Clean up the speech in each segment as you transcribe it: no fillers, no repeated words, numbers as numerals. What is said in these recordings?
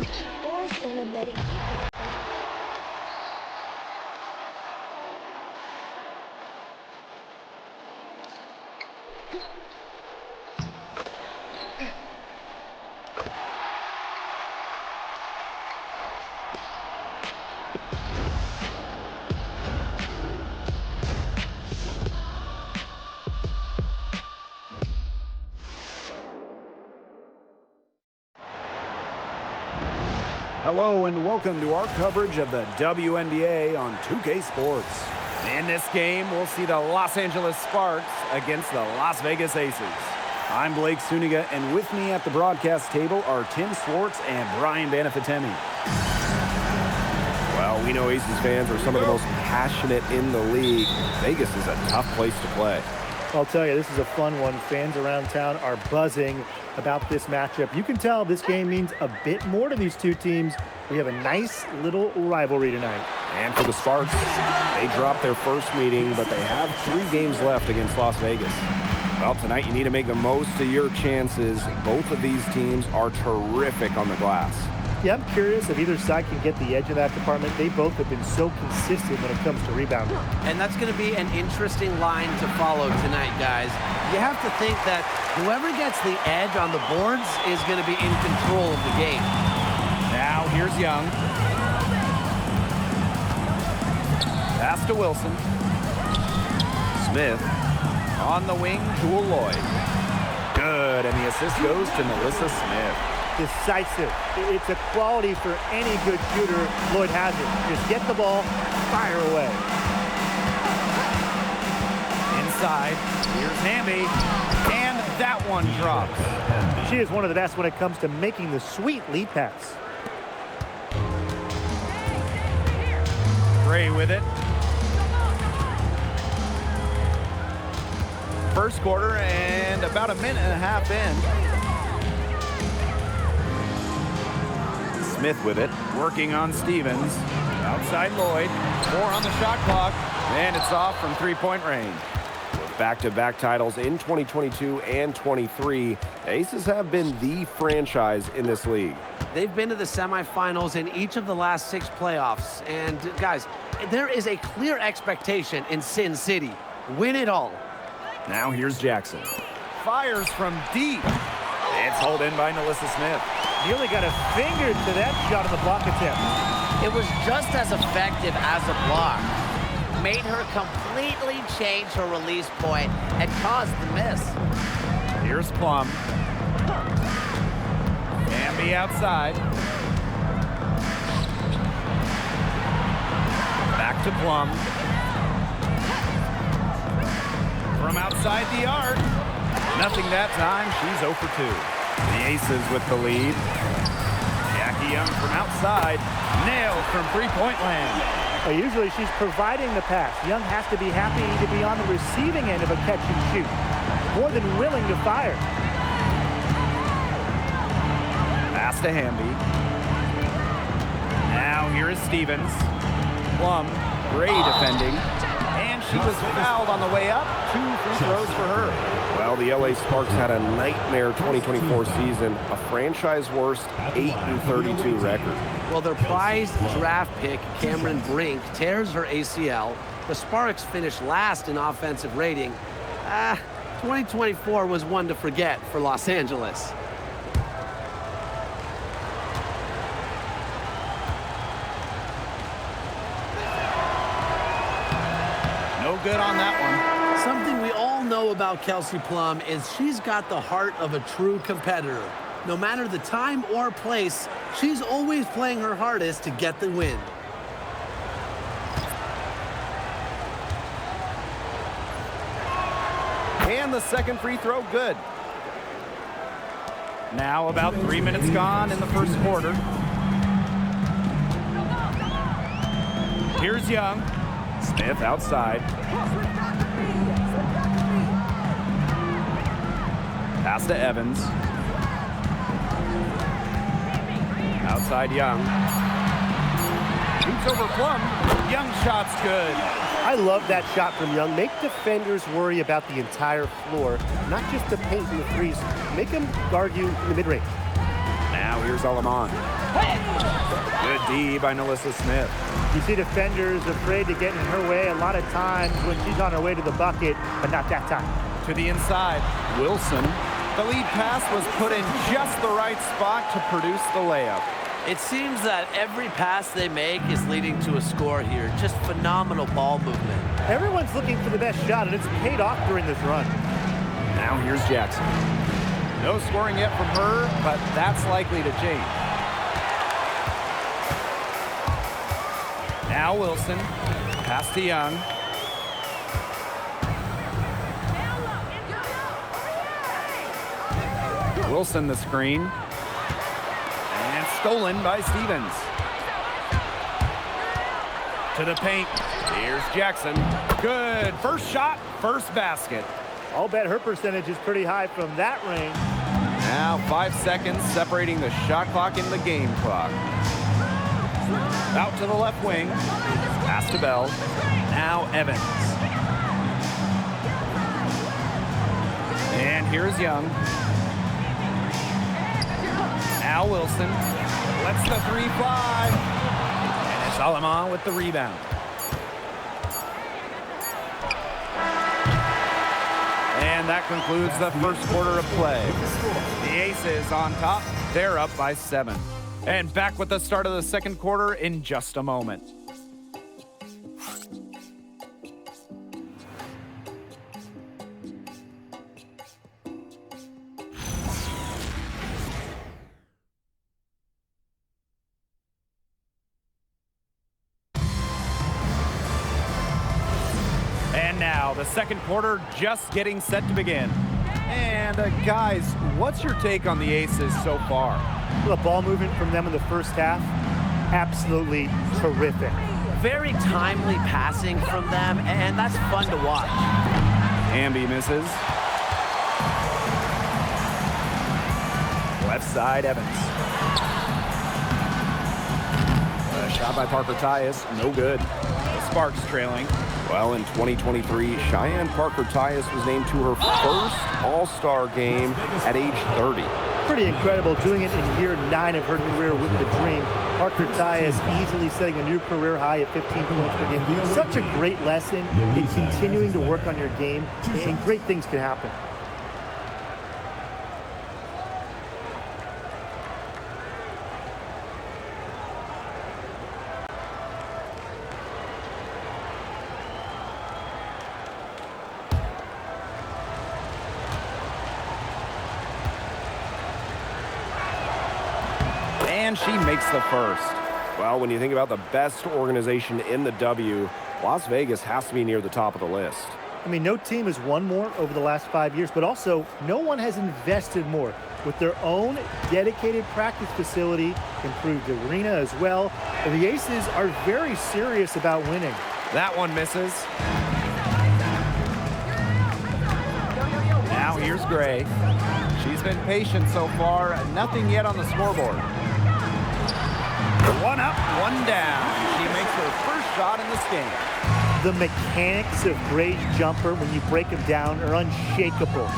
sports and a betting Hello and welcome to our coverage of the WNBA on 2K Sports. In this game, we'll see the Los Angeles Sparks against the Las Vegas Aces. I'm Blake Suniga, and with me at the broadcast table are Tim Swartz and Brian Banafitemi. Well, we know Aces fans are some of the most passionate in the league. Vegas is a tough place to play. I'll tell you, this is a fun one. Fans around town are buzzing about this matchup. You can tell this game means a bit more to these two teams. We have a nice little rivalry tonight. And for the Sparks, they dropped their first meeting, but they have 3 games left against Las Vegas. Well, tonight you need to make the most of your chances. Both of these teams are terrific on the glass. Yeah, I'm curious if either side can get the edge of that department. They both have been so consistent when it comes to rebounding. And that's going to be an interesting line to follow tonight, guys. You have to think that whoever gets the edge on the boards is going to be in control of the game. Now here's Young. Pass to Wilson. Smith On the wing, Jewel Lloyd. Good, and the assist goes to Melissa Smith. Decisive. It's a quality for any good shooter. Lloyd has it. Just get the ball, fire away. Inside, here's Hamby, and that one drops. She is one of the best when it comes to making the sweet lead pass. Gray with it. First quarter and about a minute and a half in. Smith with it. Working on Stevens. Outside Lloyd. 4 on the shot clock. And it's off from three-point range. back-to-back titles in 2022 and 23. Aces have been the franchise in this league. They've been to the semifinals in each of the last 6 playoffs. And, guys, there is a clear expectation in Sin City. Win it all. Now here's Jackson. Fires from deep. It's hauled in by Melissa Smith. Nearly got a finger to that shot on the block attempt. It was just as effective as a block. Made her completely change her release point and caused the miss. Here's Plum. Hamby outside. Back to Plum. From outside the arc. Nothing that time. She's 0 for 2. The Aces with the lead. Jackie Young from outside. Nailed from three-point land. Usually she's providing the pass. Young has to be happy to be on the receiving end of a catch and shoot. More than willing to fire. Pass to Hamby. Now here is Stevens. Plum, Gray defending. And she was fouled on the way up. 2 free throws for her. Well, the LA Sparks had a nightmare 2024 season, a franchise worst 8-32 record. Well, their prized draft pick, Cameron Brink, tears her ACL. The Sparks finished last in offensive rating. 2024 was one to forget for Los Angeles. No good on that one. Something we all know about Kelsey Plum is she's got the heart of a true competitor. No matter the time or place, she's always playing her hardest to get the win. And the second free throw, good. Now about 3 minutes gone in the first quarter. Here's Young. Smith outside. Pass to Evans. Outside Young. Shoots over Plum. Young shot's good. I love that shot from Young. Make defenders worry about the entire floor, not just the paint and the threes. Make them guard you in the mid-range. Now here's Aleman. Good D by Nalissa Smith. You see defenders afraid to get in her way a lot of times when she's on her way to the bucket, but not that time. To the inside, Wilson. The lead pass was put in just the right spot to produce the layup. It seems that every pass they make is leading to a score here. Just phenomenal ball movement. Everyone's looking for the best shot, and it's paid off during this run. Now here's Jackson. No scoring yet from her, but that's likely to change. Now Wilson, pass to Young. Wilson the screen. And stolen by Stevens. To the paint. Here's Jackson. Good. First shot, first basket. I'll bet her percentage is pretty high from that range. Now 5 seconds separating the shot clock and the game clock. Out to the left wing. Pass to Bell. Now Evans. And here's Young. Now Wilson. Lets the three fly. And it's Aleman with the rebound. And that concludes the first quarter of play. The Aces on top. They're up by 7. And back with the start of the second quarter in just a moment. And now the second quarter just getting set to begin. And guys, what's your take on the Aces so far? The ball movement from them in the first half, absolutely terrific. Very timely passing from them, and that's fun to watch. Hamby misses. Left side, Evans. A shot by Parker Tyus, no good. The Sparks trailing. Well, in 2023, Cheyenne Parker Tyus was named to her first All-Star game at age 30. Pretty incredible, doing it in year 9 of her career with the Dream. Parker Tyus easily setting a new career high at 15 points per game. Such a great lesson in continuing to work on your game, and great things can happen. And she makes the first. Well, when you think about the best organization in the W, Las Vegas has to be near the top of the list. I mean, no team has won more over the last 5 years, but also no one has invested more with their own dedicated practice facility, improved arena as well. And the Aces are very serious about winning. That one misses. Now here's Gray. She's been patient so far. Nothing yet on the scoreboard. One up, one down. She makes her first shot in this game. The mechanics of Gray's jumper, when you break them down, are unshakable.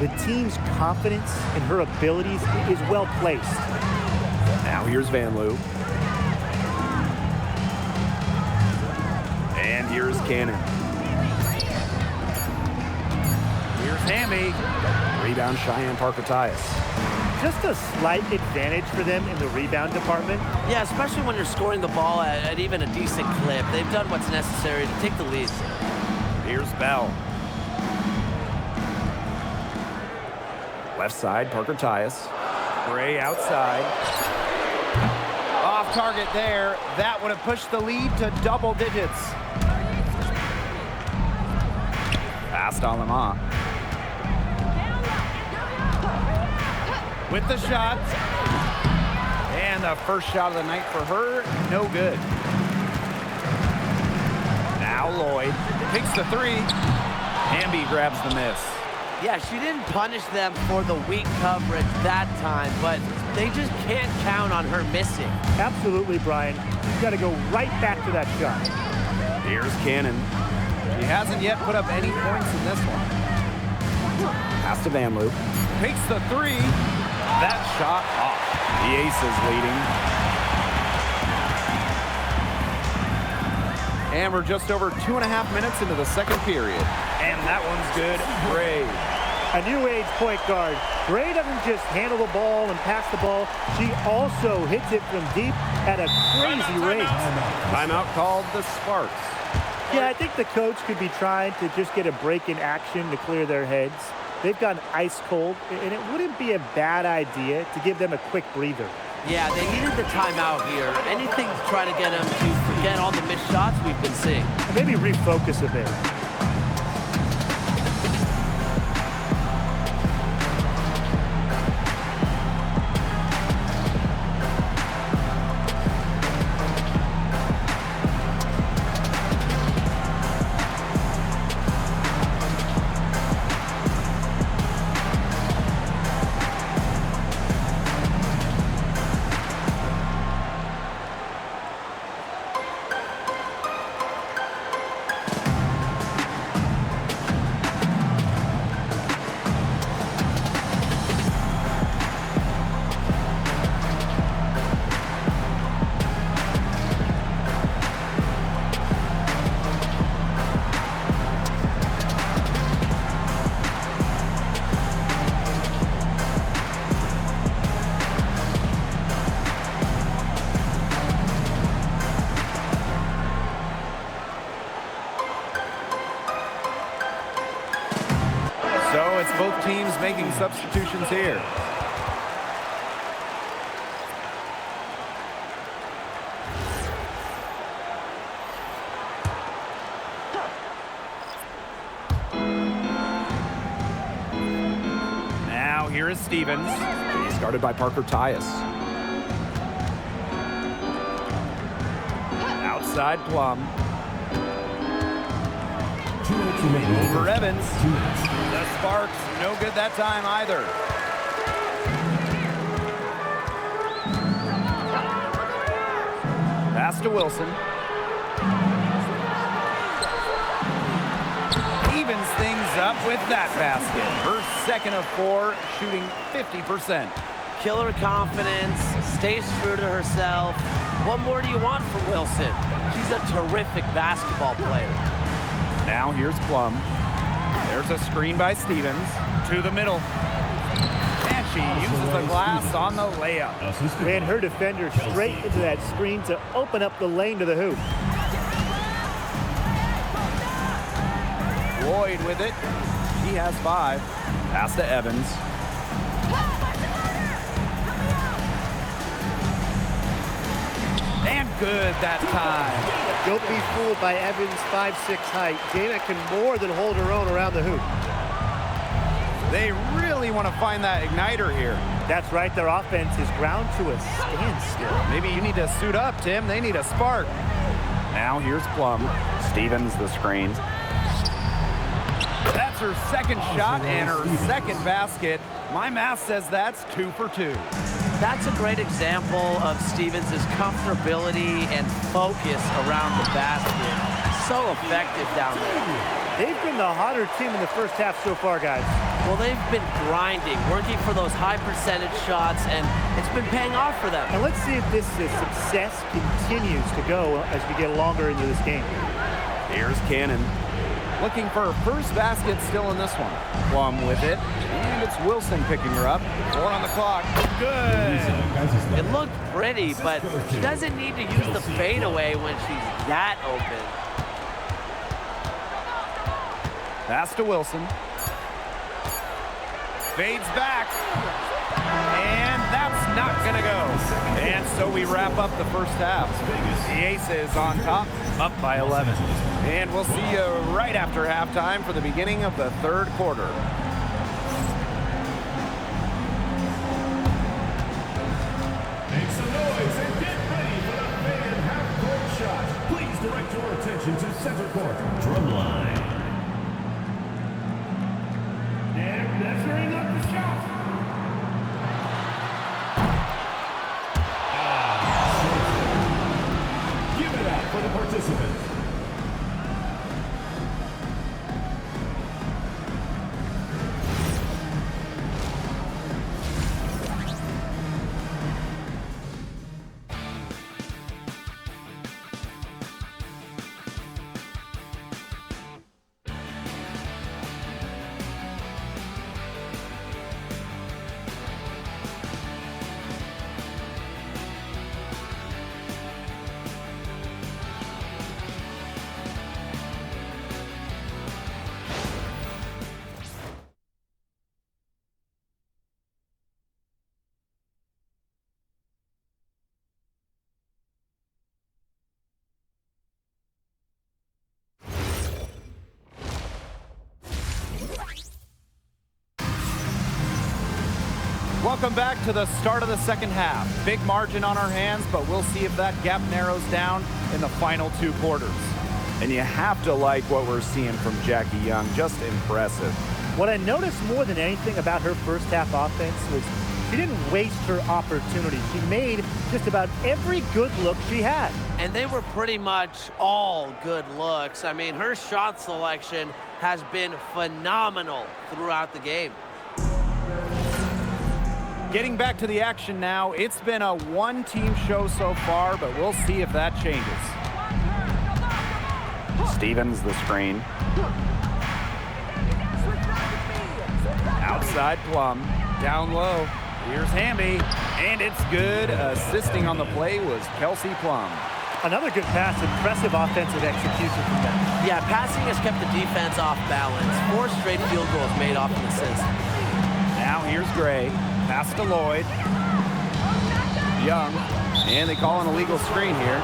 The team's confidence in her abilities is well placed. Now here's Van Loo. And here's Cannon. Here's Hammy. Rebound Cheyenne Parker Tyus. Just a slight advantage for them in the rebound department. Yeah, especially when you're scoring the ball at even a decent clip. They've done what's necessary to take the lead. Here's Bell. Left side, Parker Tyus. Gray outside. Off target there. That would have pushed the lead to double digits. Fast on Aleman. With the shot. And the first shot of the night for her, no good. Now Lloyd takes the three. Hamby grabs the miss. Yeah, she didn't punish them for the weak coverage that time, but they just can't count on her missing. Absolutely, Brian. You've got to go right back to that shot. Here's Cannon. She hasn't yet put up any points in this one. Pass to Van Loo. Takes the three. that shot off. The Aces leading. And we're just over 2.5 minutes into the second period. And that one's good. Gray. A new age point guard. Gray doesn't just handle the ball and pass the ball. She also hits it from deep at a crazy rate. Timeout called the Sparks. Yeah, I think the coach could be trying to just get a break in action to clear their heads. They've gotten ice cold, and it wouldn't be a bad idea to give them a quick breather. Yeah, they needed the timeout here. Anything to try to get them to forget all the missed shots we've been seeing. And maybe refocus a bit. So it's both teams making substitutions here. Now here is Stevens. He's guarded by Parker Tyus. Outside Plum. For Evans. The Sparks, no good that time either. Pass to Wilson. Evens things up with that basket. Her second of 4, shooting 50%. Killer confidence, stays true to herself. What more do you want from Wilson? She's a terrific basketball player. Now here's Plum. There's a screen by Stevens. To the middle. And she uses the glass on the layup. Ran her defender straight into that screen to open up the lane to the hoop. Lloyd with it. He has 5. Pass to Evans. And good that time. Don't be fooled by Evans' 5'6" height. Dana can more than hold her own around the hoop. They really want to find that igniter here. That's right, their offense is ground to a standstill. Maybe you need to suit up, Tim. They need a spark. Now here's Plum. Stevens the screen. That's her second shot and her second basket. My math says that's 2 for 2. That's a great example of Stevens' comfortability and focus around the basket. So effective down there. They've been the hotter team in the first half so far, guys. Well, they've been grinding, working for those high percentage shots, and it's been paying off for them. And let's see if this success continues to go as we get longer into this game. Here's Cannon. Looking for her first basket still in this one. Plum with it. And it's Wilson picking her up. 4 on the clock. Good. It looked pretty, but she doesn't need to use the fadeaway when she's that open. Pass to Wilson. Fades back. And that's not going to go. And so we wrap up the first half. The Aces on top, up by 11. And we'll see you right after halftime for the beginning of the third quarter. Make some noise and get ready for the fan half-court shot. Please direct your attention to center court. Drumline. And measuring up the shot. Give it up for the participants. Welcome back to the start of the second half. Big margin on our hands, but we'll see if that gap narrows down in the final 2 quarters. And you have to like what we're seeing from Jackie Young. Just impressive. What I noticed more than anything about her first half offense was she didn't waste her opportunity. She made just about every good look she had. And they were pretty much all good looks. I mean, her shot selection has been phenomenal throughout the game. Getting back to the action now, it's been a one-team show so far, but we'll see if that changes. Stevens, the screen. Outside Plum, down low. Here's Hamby, and it's good. Assisting on the play was Kelsey Plum. Another good pass, impressive offensive execution from them. Yeah, passing has kept the defense off balance. 4 straight field goals made off an assist. Now here's Gray. Pass to Lloyd. Young. And they call an illegal screen here.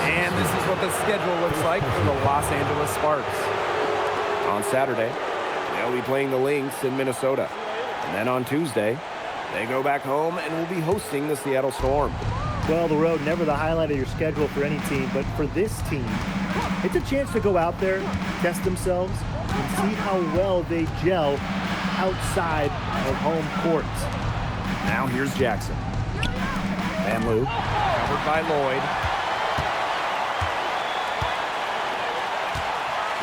And this is what the schedule looks like for the Los Angeles Sparks. On Saturday, they'll be playing the Lynx in Minnesota. And then on Tuesday, they go back home and will be hosting the Seattle Storm. Well, the road, never the highlight of your schedule for any team, but for this team, it's a chance to go out there, test themselves, and see how well they gel outside of home court. Now here's Jackson. Van Loo. Covered by Lloyd.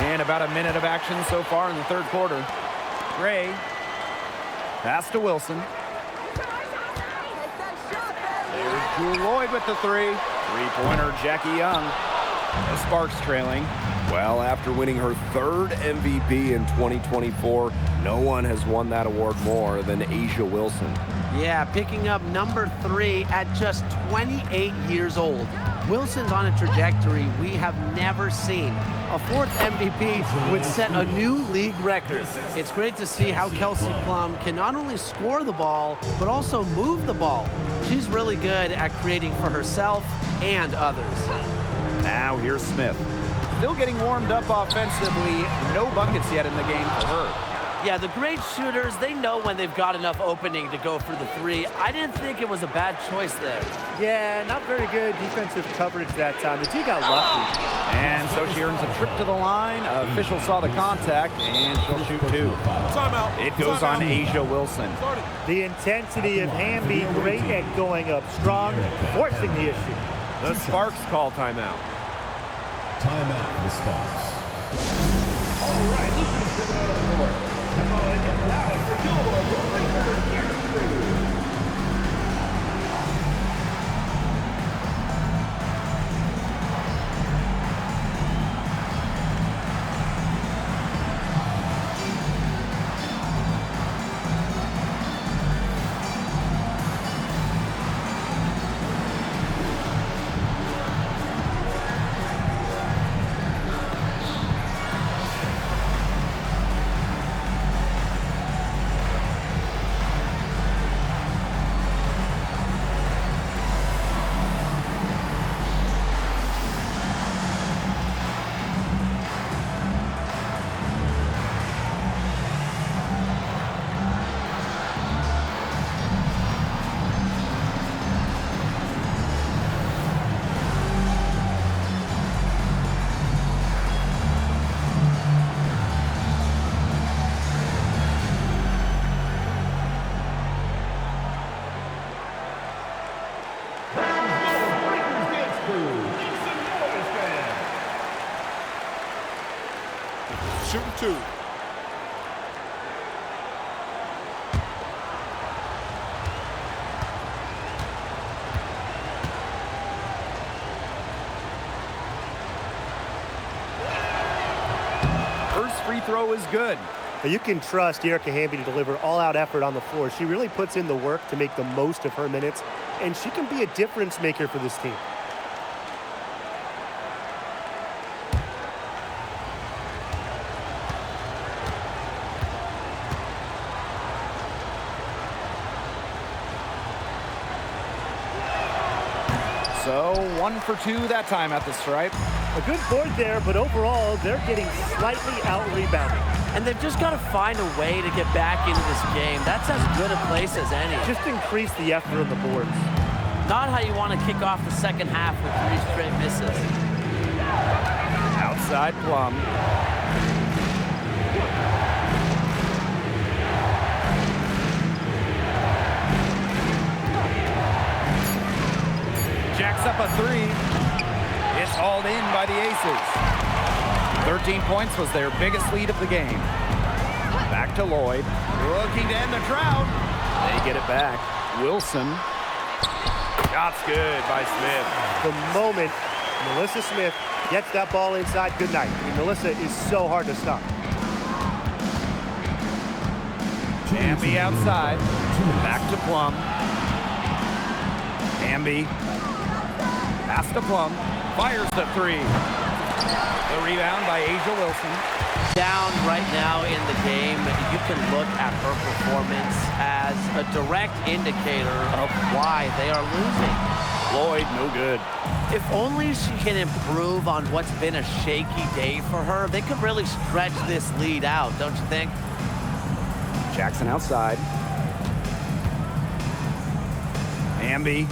And about a minute of action so far in the third quarter. Gray. Pass to Wilson. There's Drew Lloyd with the 3. Three-pointer, Jackie Young. The Sparks trailing. Well, after winning her 3rd MVP in 2024, no one has won that award more than A'ja Wilson. Yeah, picking up number 3 at just 28 years old. Wilson's on a trajectory we have never seen. A 4th MVP would set a new league record. It's great to see how Kelsey Plum can not only score the ball, but also move the ball. She's really good at creating for herself and others. Now here's Smith. Still getting warmed up offensively. No buckets yet in the game for her. Yeah, the great shooters, they know when they've got enough opening to go for the 3. I didn't think it was a bad choice there. Yeah, not very good defensive coverage that time. The D got lucky. And so she earns a trip to the line. Official saw the contact, and she'll shoot 2. Timeout. It goes on A'ja Wilson. The intensity of Hamby, great at going up strong, forcing the issue. The Sparks call timeout. Timeout for the Sparks. All right, let's get out of the court. Come on, get loud for your Shooting 2. First free throw is good. But you can trust Erica Hamby to deliver all-out effort on the floor. She really puts in the work to make the most of her minutes, and she can be a difference maker for this team. So 1 for 2 that time at the stripe. A good board there, but overall, they're getting slightly out-rebounded. And they've just got to find a way to get back into this game. That's as good a place as any. Just increase the effort on the boards. Not how you want to kick off the second half with 3 straight misses. Outside Plum. Jacks up a 3. It's hauled in by the Aces. 13 points was their biggest lead of the game. Back to Lloyd. Looking to end the drought. They get it back. Wilson. Shot's good by Smith. The moment Melissa Smith gets that ball inside, good night. I mean, Melissa is so hard to stop. Amby outside. Back to Plum. Amby. Pass to Plum. Fires the 3. The rebound by Asia Wilson. Down right now in the game, you can look at her performance as a direct indicator of why they are losing. Lloyd, no good. If only she can improve on what's been a shaky day for her, they could really stretch this lead out, don't you think? Jackson outside. Amby.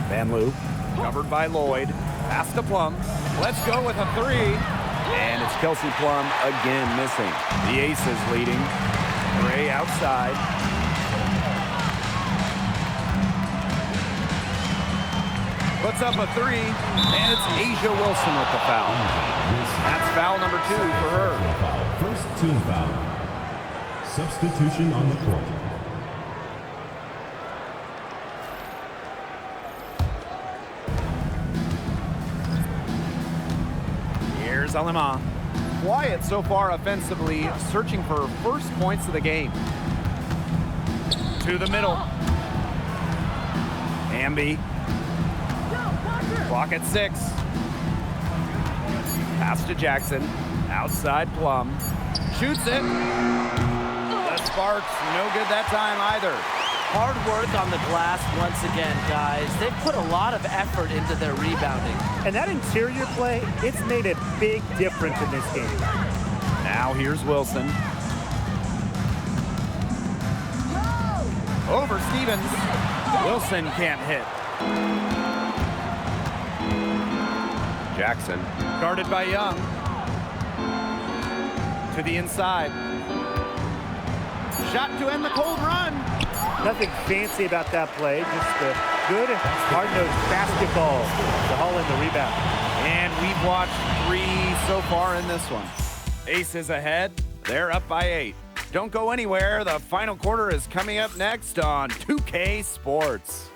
Van Loo. Covered by Lloyd. Pass to Plum. Let's go with a 3. And it's Kelsey Plum again missing. The Aces leading. Gray outside. Puts up a 3. And it's Asia Wilson with the foul. That's foul number 2 for her. First team foul. Substitution on the court. Here's Alema. Quiet so far offensively, searching for first points of the game. To the middle. Amby. Clock at 6. Pass to Jackson. Outside Plum. Shoots it. The Sparks, no good that time either. Hard work on the glass once again, guys. They've put a lot of effort into their rebounding. And that interior play, it's made a big difference in this game. Now here's Wilson. Over Stevens. Wilson can't hit. Jackson. Guarded by Young. To the inside. Shot to end the cold run. Nothing fancy about that play, just a good, hard-nosed basketball to haul in the rebound. And we've watched 3 so far in this one. Aces ahead. They're up by 8. Don't go anywhere. The final quarter is coming up next on 2K Sports.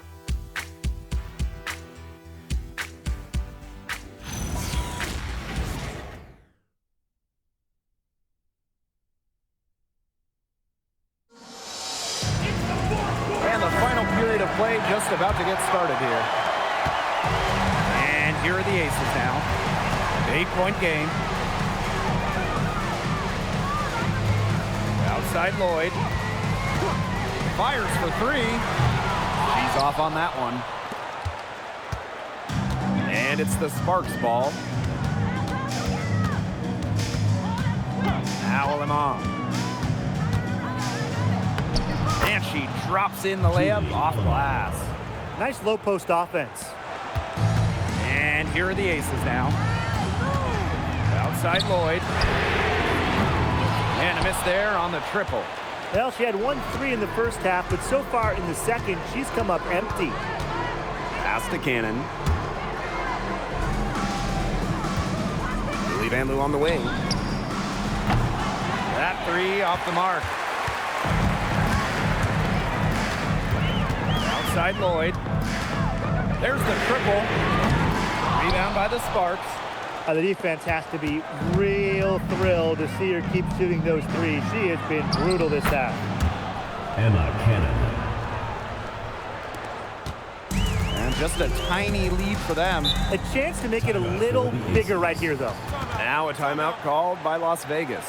Play just about to get started here. And here are the Aces now. 8-point game. Outside Lloyd. Fires for 3. She's off on that one. And it's the Sparks ball. Now Alema. And she drops in the layup off glass. Nice low post offense. And here are the Aces now. Outside Lloyd. And a miss there on the triple. Well, she had 1 3 in the first half, but so far in the second, she's come up empty. Pass to Cannon. Lily Van Loo on the wing. That 3 off the mark. Outside Lloyd. There's the triple. Rebound by the Sparks. The defense has to be real thrilled to see her keep shooting those 3s. She has been brutal this half. Emma Cannon. And just a tiny lead for them. A chance to make it a little bigger right here, though. Now a timeout called by Las Vegas.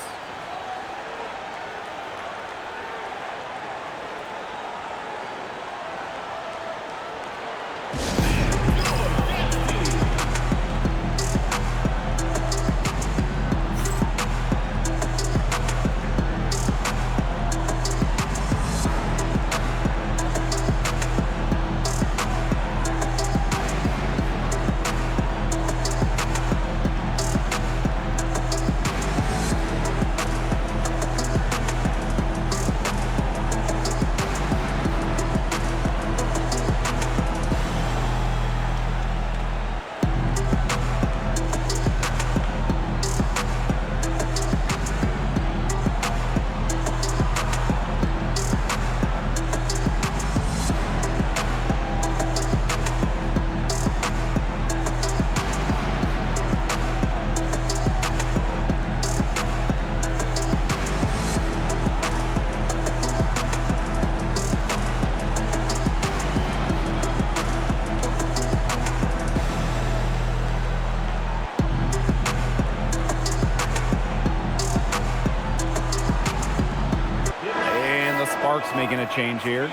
making a change here.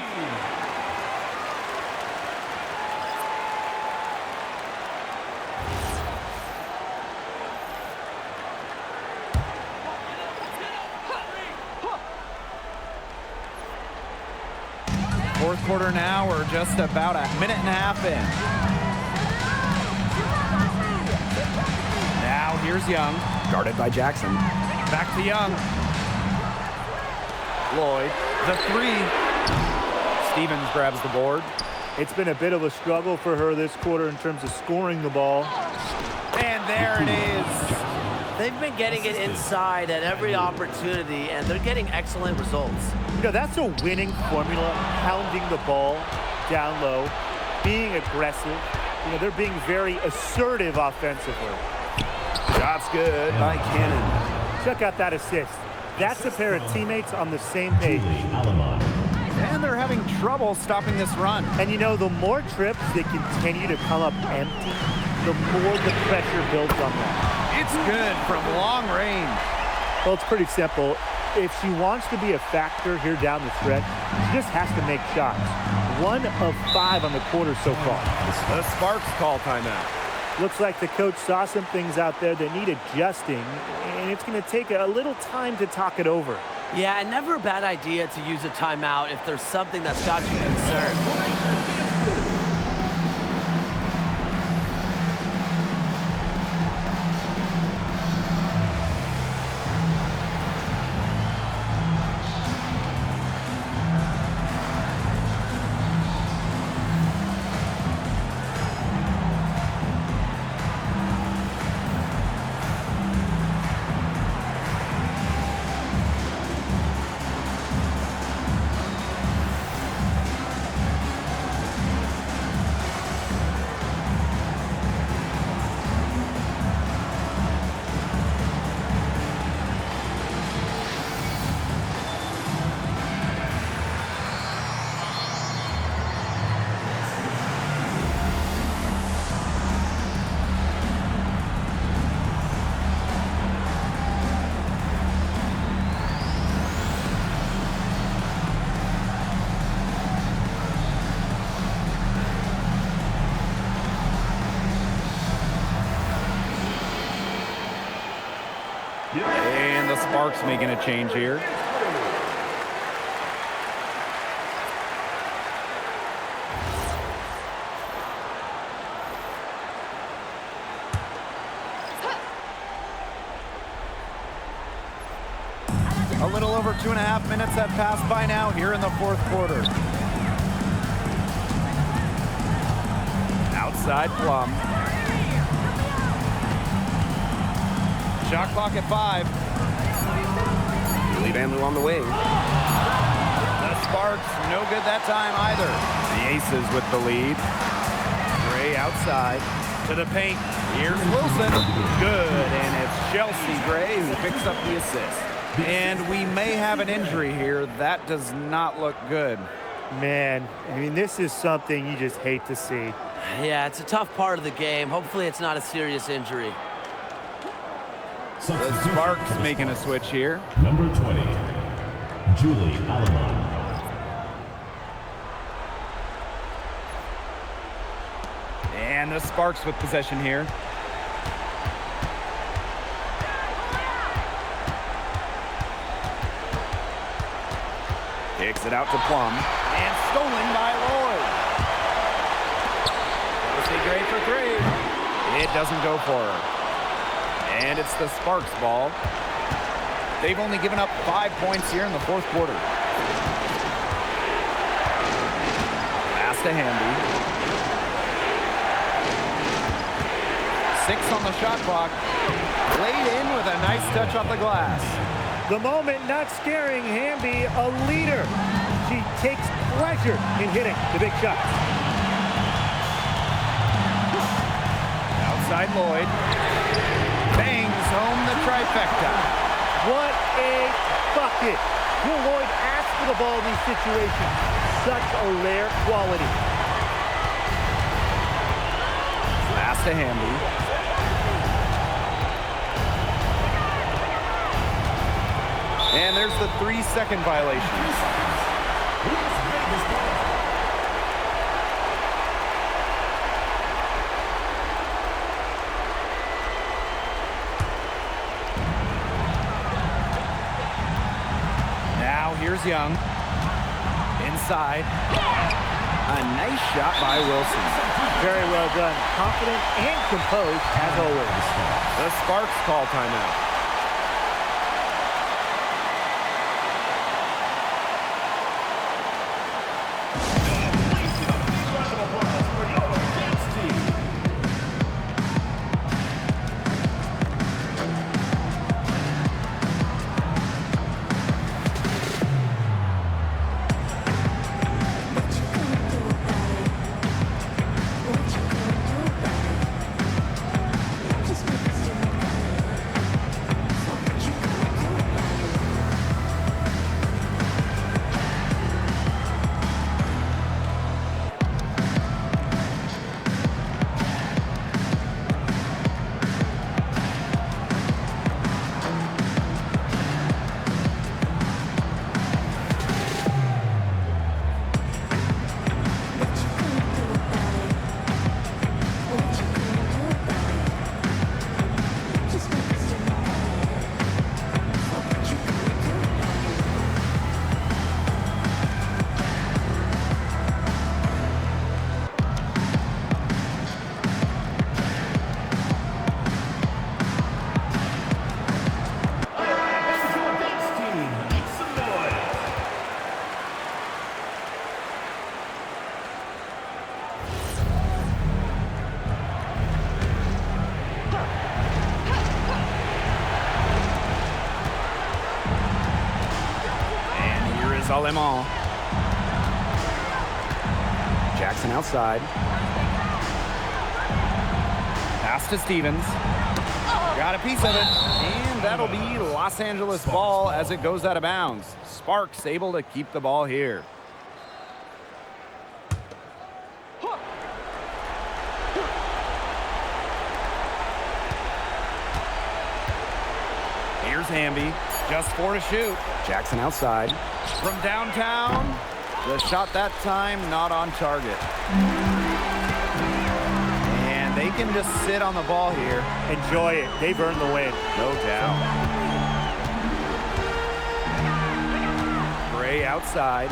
Fourth quarter now, we're just about a minute and a half in. Now here's Young. Guarded by Jackson. Back to Young. Lloyd, the three. Stevens grabs the board. It's been a bit of a struggle for her this quarter in terms of scoring the ball. And there it is. They've been getting it inside at every opportunity, and they're getting excellent results. You know, that's a winning formula, pounding the ball down low, being aggressive. You know, they're being very assertive offensively. Shot's good by Cannon. Check out that assist. That's a pair of teammates on the same page. And they're having trouble stopping this run. And you know, the more trips they continue to come up empty, the more the pressure builds on them. It's good from long range. Well, it's pretty simple. If she wants to be a factor here down the stretch, she just has to make shots. 1 of 5 on the quarter so far. The Sparks call timeout. Looks like the coach saw some things out there that need adjusting, and it's going to take a little time to talk it over. Yeah, and never a bad idea to use a timeout if there's something that's got you concerned. And the Sparks making a change here. A little over 2.5 minutes have passed by now here in the fourth quarter. Outside Plum. Shot clock at 5. Julie Van Loo on the wing. The Sparks, no good that time either. The Aces with the lead. Gray outside to the paint. Here's Wilson. Good, and it's Chelsea Gray who picks up the assist. And we may have an injury here. That does not look good. Man, I mean, this is something you just hate to see. Yeah, it's a tough part of the game. Hopefully it's not a serious injury. The Sparks making a switch here. Number 20, Julie Allen. And the Sparks with possession here. Kicks it out to Plum. And stolen by Lloyd. Chelsea Gray for 3. It doesn't go for her. And it's the Sparks ball. They've only given up 5 points here in the fourth quarter. Pass to Hamby. 6 on the shot clock. Laid in with a nice touch off the glass. The moment not scaring Hamby, a leader. She takes pleasure in hitting the big shots. Outside Lloyd. Bangs home the trifecta. What a bucket. Will Lloyd ask for the ball in these situations? Such a rare quality. Pass to Hamby. And there's the 3-second violation. Here's Young. Inside. A nice shot by Wilson. Very well done. Confident and composed as always. The Sparks call timeout. Alemão. Jackson outside. Pass to Stevens. Got a piece of it. And that'll be Los Angeles ball as it goes out of bounds. Sparks able to keep the ball here. Here's Hamby. Just 4 to shoot. Jackson outside. From downtown. The shot that time not on target. And they can just sit on the ball here. Enjoy it. They've earned the win. No doubt. Gray outside.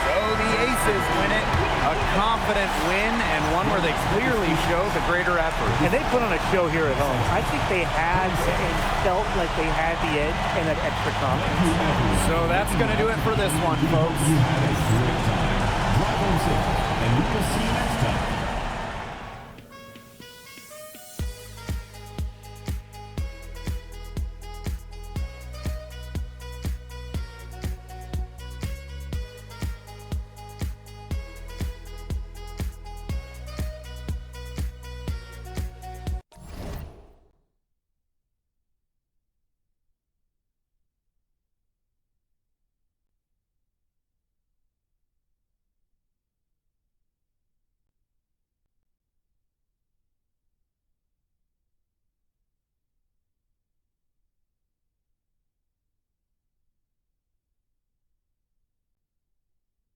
So the Aces win it. A confident win and one where they clearly showed the greater effort. And they put on a show here at home. I think they had and felt like they had the edge and that extra confidence. So that's going to do it for this one, folks. Drive home safe, and we will see you next